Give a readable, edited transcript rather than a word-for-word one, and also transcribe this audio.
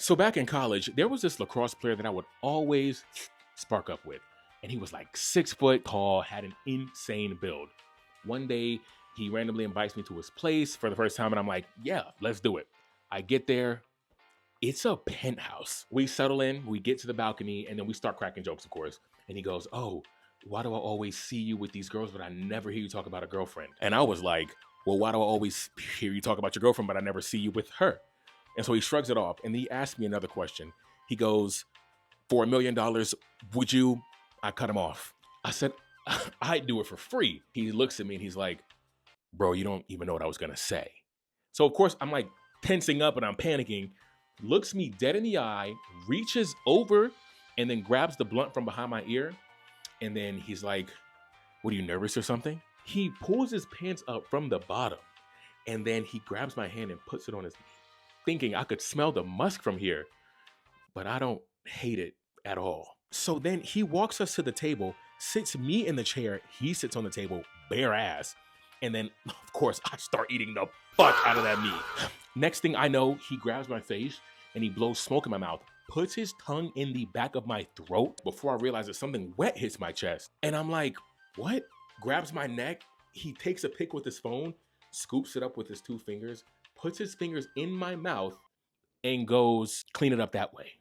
So back in college, there was this lacrosse player that I would always spark up with. And he was like 6 foot tall, had an insane build. One day, he randomly invites me to his place for the first time, and I'm like, yeah, let's do it. I get there. It's a penthouse. We settle in, we get to the balcony, and then we start cracking jokes, of course. And he goes, oh, why do I always see you with these girls, but I never hear you talk about a girlfriend? And I was like, well, why do I always hear you talk about your girlfriend, but I never see you with her? And so he shrugs it off, and he asked me another question. He goes, for $1,000,000, would you? I cut him off. I said, I'd do it for free. He looks at me and he's like, bro, you don't even know what I was gonna say. So of course I'm like tensing up and I'm panicking, looks me dead in the eye, reaches over and then grabs the blunt from behind my ear. And then he's like, what, are you nervous or something? He pulls his pants up from the bottom and then he grabs my hand and puts it on his knee, thinking I could smell the musk from here, but I don't hate it at all. So then he walks us to the table, sits me in the chair, he sits on the table, bare ass. And then, of course, I start eating the fuck out of that meat. Next thing I know, he grabs my face and he blows smoke in my mouth, puts his tongue in the back of my throat before I realize that something wet hits my chest. And I'm like, what? Grabs my neck. He takes a pic with his phone, scoops it up with his 2 fingers, puts his fingers in my mouth and goes, clean it up that way.